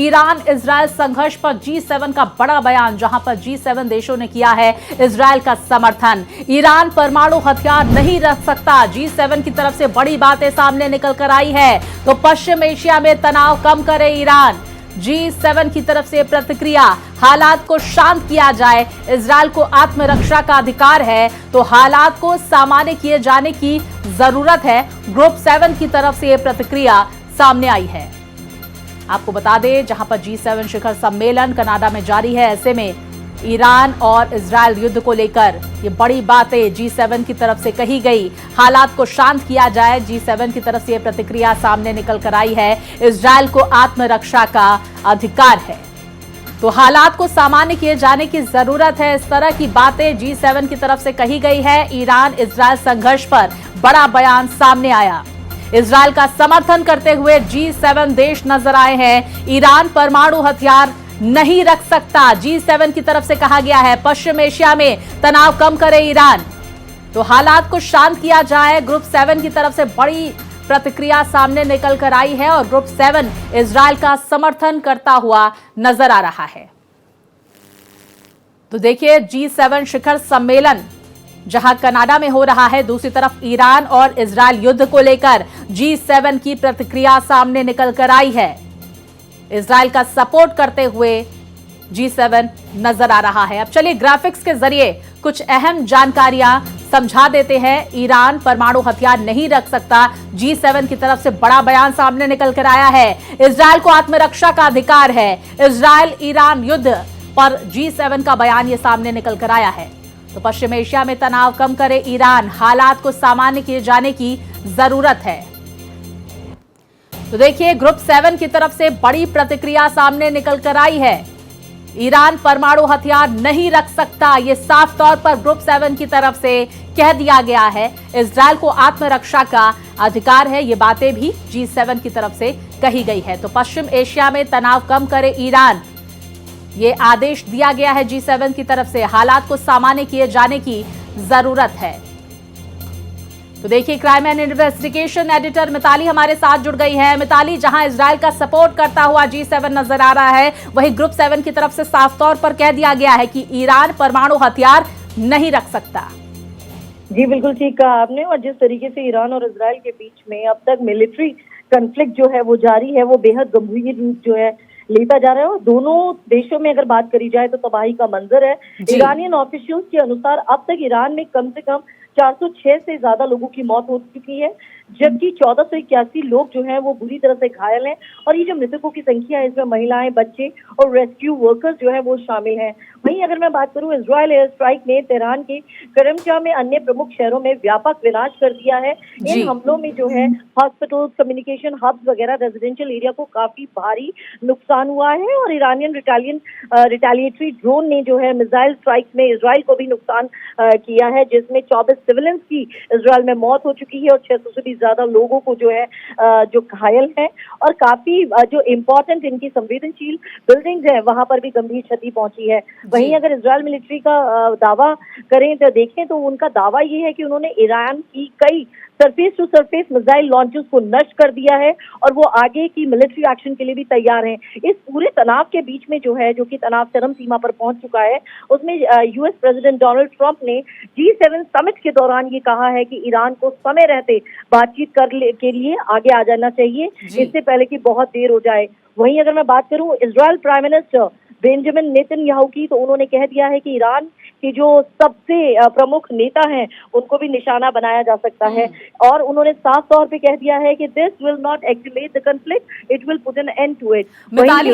Iran Israel संघर्ष पर G7 का बड़ा बयान, जहां पर G7 देशों ने किया है इजरायल का समर्थन। ईरान परमाणु हथियार नहीं रख सकता, G7 की तरफ से बड़ी बातें सामने निकल कर आई है। तो पश्चिम एशिया में तनाव कम करे ईरान, G7 की तरफ से प्रतिक्रिया। हालात को शांत किया जाए, इजरायल को आत्मरक्षा का अधिकार है, तो हालात को सामान्य किए जाने की जरूरत है। ग्रुप 7 की तरफ से यह प्रतिक्रिया सामने आई है। आपको बता दें, जहां पर G7 शिखर सम्मेलन कनाडा में जारी है, ऐसे में ईरान और इजरायल युद्ध को लेकर ये बड़ी बातें G7 की तरफ से कही गई। हालात को शांत किया जाए, G7 की तरफ से ये प्रतिक्रिया सामने निकल कर आई है। इजरायल को आत्मरक्षा का अधिकार है, तो हालात को सामान्य किए जाने की जरूरत है। इस तरह की बातें G7 की तरफ से कही गई है। ईरान इजरायल संघर्ष पर बड़ा बयान सामने आया। इजरायल का समर्थन करते हुए G7 देश नजर आए हैं। ईरान परमाणु हथियार नहीं रख सकता, G7 की तरफ से कहा गया है। पश्चिम एशिया में तनाव कम करे ईरान, तो हालात को शांत किया जाए। ग्रुप 7 की तरफ से बड़ी प्रतिक्रिया सामने निकल कर आई है और ग्रुप 7 इजरायल का समर्थन करता हुआ नजर आ रहा है। तो देखिए, G7 शिखर सम्मेलन जहां कनाडा में हो रहा है, दूसरी तरफ ईरान और इजरायल युद्ध को लेकर G7 की प्रतिक्रिया सामने निकल कर आई है। इजरायल का सपोर्ट करते हुए G7 नजर आ रहा है। अब चलिए ग्राफिक्स के जरिए कुछ अहम जानकारियां समझा देते हैं। ईरान परमाणु हथियार नहीं रख सकता, G7 की तरफ से बड़ा बयान सामने निकल कर आया है। इजरायल को आत्मरक्षा का अधिकार है। इजरायल ईरान युद्ध पर G7 का बयान ये सामने निकल कर आया है। तो पश्चिम एशिया में तनाव कम करे ईरान, हालात को सामान्य किए जाने की जरूरत है। तो देखिए, ग्रुप 7 की तरफ से बड़ी प्रतिक्रिया सामने निकल कर आई है। ईरान परमाणु हथियार नहीं रख सकता, यह साफ तौर पर ग्रुप 7 की तरफ से कह दिया गया है। इजरायल को आत्मरक्षा का अधिकार है, ये बातें भी G7 की तरफ से कही गई है। तो पश्चिम एशिया में तनाव कम करे ईरान, ये आदेश दिया गया है G7 की तरफ से। हालात को सामान्य किए जाने की जरूरत है। तो देखिए, crime and investigation editor Mitali हमारे साथ जुड़ गई है। मिताली, जहां इजरायल का सपोर्ट करता हुआ G7 नजर आ रहा है, वहीं ग्रुप 7 की तरफ से साफ तौर पर कह दिया गया है कि ईरान परमाणु हथियार नहीं रख सकता। जी बिल्कुल ठीक कहा आपने। और जिस तरीके से ईरान और इजरायल के बीच में अब तक मिलिट्री कॉन्फ्लिक्ट जो है वो जारी है, वो बेहद गंभीर रूप जो है लेता जा रहा है। और दोनों देशों में अगर बात करी जाए तो तबाही का मंजर है। ईरानियन ऑफिशियल्स के अनुसार अब तक ईरान में कम से कम 406 से ज्यादा लोगों की मौत हो चुकी है, जबकि 1481 लोग जो हैं वो बुरी तरह से घायल हैं। और ये जो मृतकों की संख्या है, इसमें महिलाएं, बच्चे और रेस्क्यू वर्कर्स जो है वो शामिल हैं। वहीं अगर मैं बात करूं, इजरायल एयर स्ट्राइक ने तेहरान के करमचा में अन्य प्रमुख शहरों में व्यापक विनाश कर दिया है। इन हमलों में जो है हॉस्पिटल, कम्युनिकेशन हब्स वगैरह, रेजिडेंशियल एरिया को काफी भारी नुकसान हुआ है। और ईरानियन रिटेलिएटरी ड्रोन ने जो है मिसाइल स्ट्राइक में इजरायल को भी नुकसान किया है, जिसमें 24 सिविलियंस की इजरायल में मौत हो चुकी है और 600 से भी ज्यादा लोगों को जो है जो घायल है। और काफी जो इम्पोर्टेंट इनकी संवेदनशील बिल्डिंग्स है, वहां पर भी गंभीर क्षति पहुंची है। वहीं अगर इजरायल मिलिट्री का दावा करें तो देखें तो उनका दावा ये है कि उन्होंने ईरान की कई surface to surface missile launches को नष्ट कर दिया है और वो आगे की मिलिट्री एक्शन के लिए भी तैयार हैं। इस पूरे तनाव के बीच में जो है, जो कि तनाव चरम सीमा पर पहुंच चुका है, उसमें यूएस प्रेसिडेंट डोनाल्ड ट्रंप ने G7 समिट के दौरान ये कहा है कि ईरान को समय रहते बातचीत के लिए आगे आ जाना चाहिए, इससे पहले कि बहुत देर हो जाए। वहीं अगर मैं बात करूं Israel prime minister Benjamin Netanyahu की, तो उन्होंने कह दिया है कि ईरान के जो सबसे प्रमुख नेता हैं उनको भी निशाना बनाया जा सकता है। और उन्होंने साफ तौर पे कह दिया है कि this will not escalate the conflict, it will put an end to it.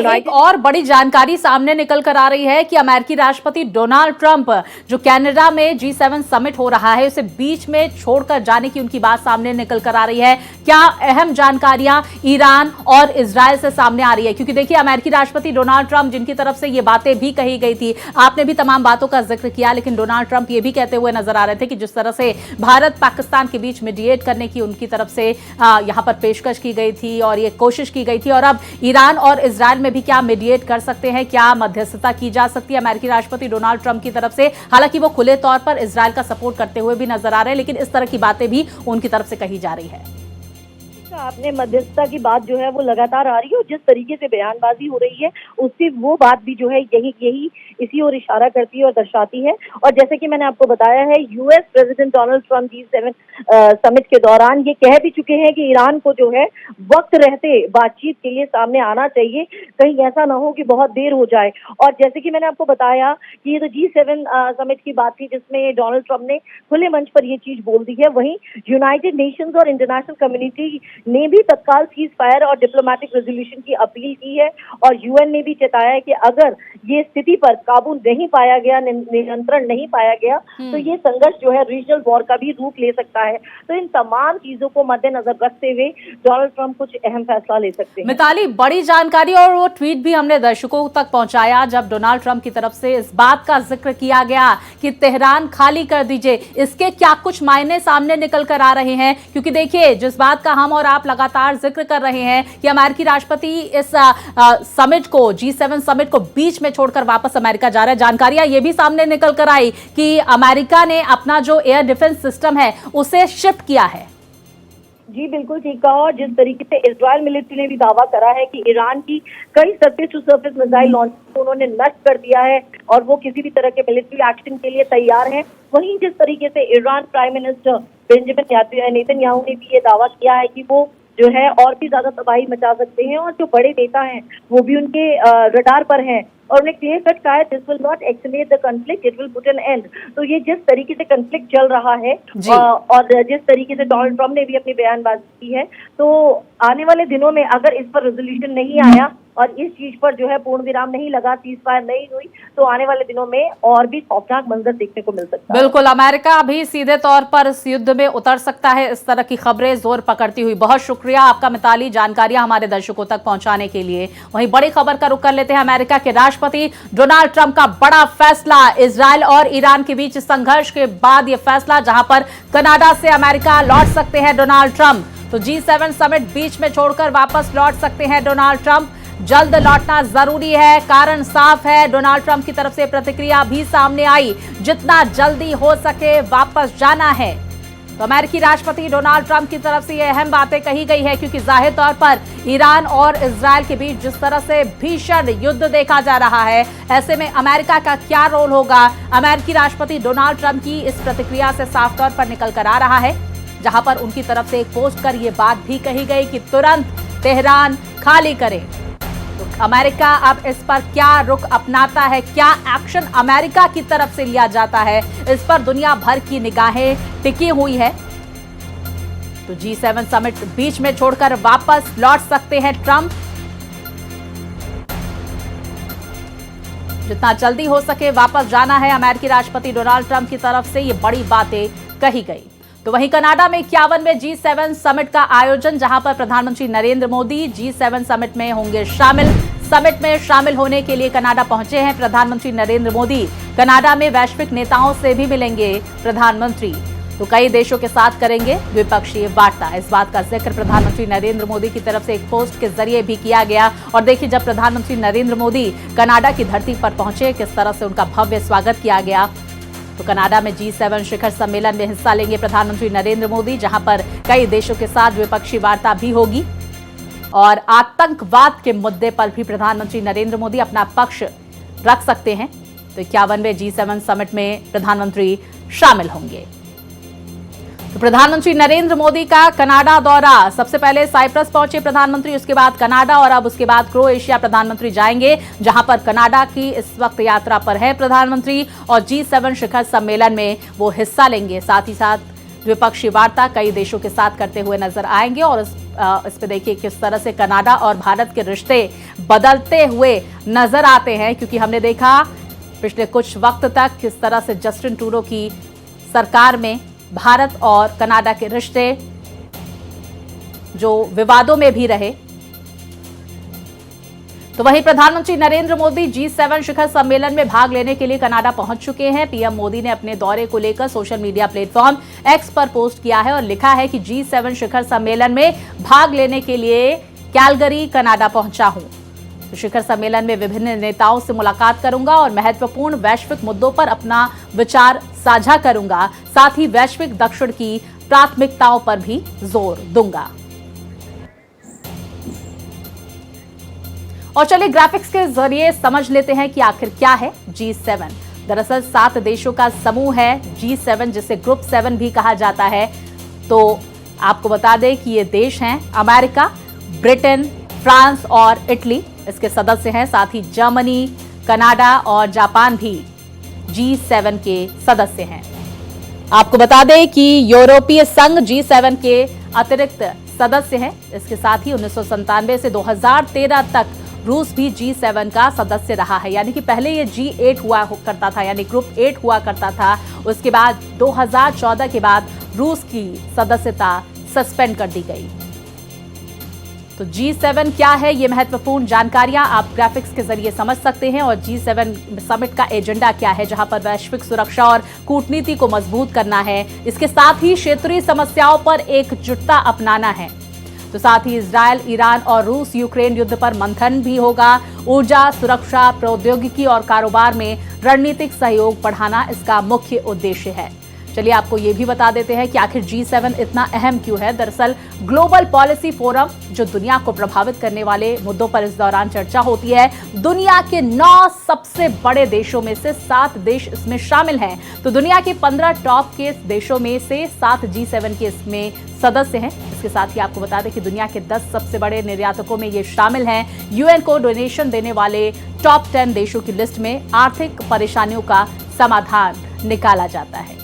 एक और बड़ी जानकारी सामने निकल कर आ रही है कि अमेरिकी राष्ट्रपति डोनाल्ड ट्रंप, जो कनाडा में G7 समिट हो रहा है, उसे बीच में छोड़कर जाने की उनकी बात सामने निकल कर आ रही है। क्या अहम जानकारियां ईरान और इजरायल से सामने आ रही है? क्योंकि देखिए, अमेरिकी राष्ट्रपति डोनाल्ड ट्रंप, जिनकी तरफ से ये बातें भी कही गई थी, आपने भी तमाम बातों का जिक्र किया, लेकिन डोनाल्ड ट्रंप ये भी कहते हुए नजर आ रहे थे कि जिस तरह से भारत पाकिस्तान के बीच मीडिएट करने की उनकी तरफ से यहां पर पेशकश की गई थी और ये कोशिश की गई थी, और अब ईरान और इजरायल में भी क्या मीडिएट कर सकते हैं, क्या मध्यस्थता की जा सकती है अमेरिकी राष्ट्रपति डोनाल्ड ट्रंप की तरफ से। हालांकि वो खुले तौर पर इजरायल का सपोर्ट करते हुए भी नजर आ रहे हैं, लेकिन इस तरह की बातें भी उनकी तरफ से कही जा रही है। आपने मध्यस्थता की बात जो है वो लगातार आ रही है और जिस तरीके से बयानबाजी हो रही है उससे वो बात भी जो है यही इसी ओर इशारा करती है और दर्शाती है। और जैसे कि मैंने आपको बताया है, US president Donald Trump G7 summit के दौरान ये कह भी चुके हैं कि ईरान को जो है वक्त रहते बातचीत के लिए सामने आना चाहिए, कहीं ऐसा ना हो कि बहुत देर हो जाए। और जैसे कि मैंने आपको बताया कि ये तो G7 समिट की बात थी जिसमें डोनाल्ड ट्रंप ने खुले मंच पर ये चीज बोल दी है। वहीं यूनाइटेड नेशंस और इंटरनेशनल कम्युनिटी ने भी तत्काल सीज फायर और डिप्लोमेटिक रेजोल्यूशन की अपील की है और यूएन ने भी चेताया है कि अगर ये स्थिति पर काबू नहीं पाया गया, नियंत्रण नहीं पाया गया तो ये संघर्ष जो है रीजनल वॉर का भी रूप ले सकता है। तो इन तमाम चीजों को मद्देनजर रखते हुए डोनाल्ड ट्रंप कुछ अहम फैसला ले सकते हैं। मिताली, बड़ी जानकारी और वो ट्वीट भी हमने दर्शकों तक पहुंचाया जब डोनाल्ड ट्रंप की तरफ से इस बात का जिक्र किया गया कि तेहरान खाली कर दीजिए। इसके क्या कुछ मायने सामने निकल कर आ रहे हैं? क्योंकि देखिए, जिस बात का हम और आप लगातार जिक्र कर रहे हैं कि अमेरिकी राष्ट्रपति इस समिट को, G7 समिट को बीच में छोड़कर वापस अमेरिका जा रहे हैं। जानकारियां ये भी सामने निकल कर आई कि अमेरिका ने अपना जो एयर डिफेंस सिस्टम है उसे शिफ्ट किया है। जी बिल्कुल ठीक कहा। और जिस तरीके से इजरायल मिलिट्री ने भी दावा करा है कि ईरान की कई surface to surface missile launch को उन्होंने नष्ट कर दिया है और वो किसी भी तरह के मिलिट्री एक्शन के लिए तैयार हैं। वहीं जिस तरीके से Iran prime minister Benjamin Netanyahu ने भी ये दावा किया है कि वो जो है और भी ज्यादा तबाही मचा सकते हैं और जो बड़े नेता हैं वो भी उनके रडार पर हैं और उन्हें क्लियर कट कहा है, this will not escalate the conflict, it will put an end. तो ये जिस तरीके से कॉन्फ्लिक्ट चल रहा है और जिस तरीके से डोनाल्ड ट्रंप ने भी अपनी बयानबाजी की है, तो आने वाले दिनों में अगर इस पर रेजोल्यूशन नहीं आया और इस चीज पर जो है पूर्ण विराम नहीं लगा, सीज फायर नहीं हुई, तो आने वाले दिनों में और भी खौफनाक मंजर देखने को मिल सकता है। बिल्कुल, अमेरिका भी सीधे तौर पर इस युद्ध में उतर सकता है, इस तरह की खबरें जोर पकड़ती हुई। बहुत शुक्रिया आपका मिताली, जानकारियां हमारे दर्शकों तक पहुंचाने के लिए। वहीं बड़ी खबर का रुख कर लेते हैं। अमेरिका के राष्ट्रपति डोनाल्ड ट्रंप का बड़ा फैसला, इजरायल और ईरान के बीच संघर्ष के बाद यह फैसला, जहां पर कनाडा से अमेरिका लौट सकते हैं डोनाल्ड ट्रंप। तो G7 समिट बीच में छोड़कर वापस लौट सकते हैं डोनाल्ड ट्रंप। जल्द लौटना जरूरी है, कारण साफ है। डोनाल्ड ट्रंप की तरफ से प्रतिक्रिया भी सामने आई, जितना जल्दी हो सके वापस जाना है। तो अमेरिकी राष्ट्रपति डोनाल्ड ट्रंप की तरफ से ये अहम बातें कही गई है, क्योंकि जाहिर तौर पर ईरान और इजरायल के बीच जिस तरह से भीषण युद्ध देखा जा रहा है, ऐसे में अमेरिका का क्या रोल होगा? अमेरिकी राष्ट्रपति डोनाल्ड ट्रंप की इस प्रतिक्रिया से साफ तौर पर निकल कर आ रहा है, जहां पर उनकी तरफ से एक पोस्ट कर यह बात भी कही गई कि तुरंत तेहरान खाली करे। अमेरिका अब इस पर क्या रुख अपनाता है, क्या एक्शन अमेरिका की तरफ से लिया जाता है, इस पर दुनिया भर की निगाहें टिकी हुई है। तो G7 समिट बीच में छोड़कर वापस लौट सकते हैं ट्रंप। जितना जल्दी हो सके वापस जाना है, अमेरिकी राष्ट्रपति डोनाल्ड ट्रंप की तरफ से ये बड़ी बातें कही गई। तो वहीं कनाडा में 51वें G7 समिट का आयोजन, जहां पर प्रधानमंत्री नरेंद्र मोदी G7 समिट में होंगे शामिल। समिट में शामिल होने के लिए कनाडा पहुंचे हैं प्रधानमंत्री नरेंद्र मोदी। कनाडा में वैश्विक नेताओं से भी मिलेंगे प्रधानमंत्री, तो कई देशों के साथ करेंगे द्विपक्षीय वार्ता। इस बात का जिक्र प्रधानमंत्री नरेंद्र मोदी की तरफ से एक पोस्ट के जरिए भी किया गया। और देखिए, जब प्रधानमंत्री नरेंद्र मोदी कनाडा की धरती पर पहुंचे, किस तरह से उनका भव्य स्वागत किया गया। तो कनाडा में G7 शिखर सम्मेलन में हिस्सा लेंगे प्रधानमंत्री नरेंद्र मोदी, जहां पर कई देशों के साथ द्विपक्षीय वार्ता भी होगी और आतंकवाद के मुद्दे पर भी प्रधानमंत्री नरेंद्र मोदी अपना पक्ष रख सकते हैं। तो 51वें G7 समिट में प्रधानमंत्री शामिल होंगे। तो प्रधानमंत्री नरेंद्र मोदी का कनाडा दौरा, सबसे पहले साइप्रस पहुंचे प्रधानमंत्री, उसके बाद कनाडा और अब उसके बाद क्रोएशिया प्रधानमंत्री जाएंगे, जहां पर कनाडा की इस वक्त यात्रा पर है प्रधानमंत्री और G7 शिखर सम्मेलन में वो हिस्सा लेंगे। साथ ही साथ द्विपक्षीय वार्ता कई देशों के साथ करते हुए नजर आएंगे। और इस पे देखिए किस तरह से कनाडा और भारत के रिश्ते बदलते हुए नजर आते हैं, क्योंकि हमने देखा पिछले कुछ वक्त तक किस तरह से जस्टिन ट्रूडो की सरकार में भारत और कनाडा के रिश्ते जो विवादों में भी रहे। तो वहीं प्रधानमंत्री नरेंद्र मोदी G7 शिखर सम्मेलन में भाग लेने के लिए कनाडा पहुंच चुके हैं। पीएम मोदी ने अपने दौरे को लेकर सोशल मीडिया प्लेटफॉर्म X पर पोस्ट किया है और लिखा है कि G7 शिखर सम्मेलन में भाग लेने के लिए कैलगरी कनाडा पहुंचा हूं। तो शिखर सम्मेलन में विभिन्न नेताओं से मुलाकात करूंगा और महत्वपूर्ण वैश्विक मुद्दों पर अपना विचार साझा करूंगा। साथ ही वैश्विक दक्षिण की प्राथमिकताओं पर भी जोर दूंगा। और चलिए ग्राफिक्स के जरिए समझ लेते हैं कि आखिर क्या है G7। दरअसल 7 देशों का समूह है G7, जिसे ग्रुप 7 भी कहा जाता है। तो आपको बता दें कि ये देश हैं अमेरिका, ब्रिटेन, फ्रांस और इटली इसके सदस्य हैं। साथ ही जर्मनी, कनाडा और जापान भी G7 के सदस्य हैं। आपको बता दें कि यूरोपीय संघ G7 के अतिरिक्त सदस्य हैं। इसके साथ ही 1997 से 2013 तक रूस भी G7 का सदस्य रहा है। यानी कि पहले ये G8 हुआ करता था, यानी ग्रुप 8 हुआ करता था। उसके बाद 2014 के बाद रूस की सदस्यता सस्पेंड कर दी गई। तो G7 क्या है, ये महत्वपूर्ण जानकारियां आप ग्राफिक्स के जरिए समझ सकते हैं। और G7 समिट का एजेंडा क्या है, जहां पर वैश्विक सुरक्षा और कूटनीति को मजबूत करना है। इसके साथ ही क्षेत्रीय समस्याओं पर एकजुटता अपनाना है। तो साथ ही इजरायल, ईरान और रूस यूक्रेन युद्ध पर मंथन भी होगा। ऊर्जा, सुरक्षा, प्रौद्योगिकी और कारोबार में रणनीतिक सहयोग बढ़ाना इसका मुख्य उद्देश्य है। चलिए आपको ये भी बता देते हैं कि आखिर G7 इतना अहम क्यों है। दरअसल ग्लोबल पॉलिसी फोरम, जो दुनिया को प्रभावित करने वाले मुद्दों पर इस दौरान चर्चा होती है। दुनिया के 9 सबसे बड़े देशों में से 7 देश इसमें शामिल हैं। तो दुनिया के 15 टॉप के देशों में से 7 G7 के इसमें सदस्य हैं। इसके साथ ही आपको बता दें कि दुनिया के 10 सबसे बड़े निर्यातकों में ये शामिल हैं। UN को डोनेशन देने वाले टॉप 10 देशों की लिस्ट में आर्थिक परेशानियों का समाधान निकाला जाता है।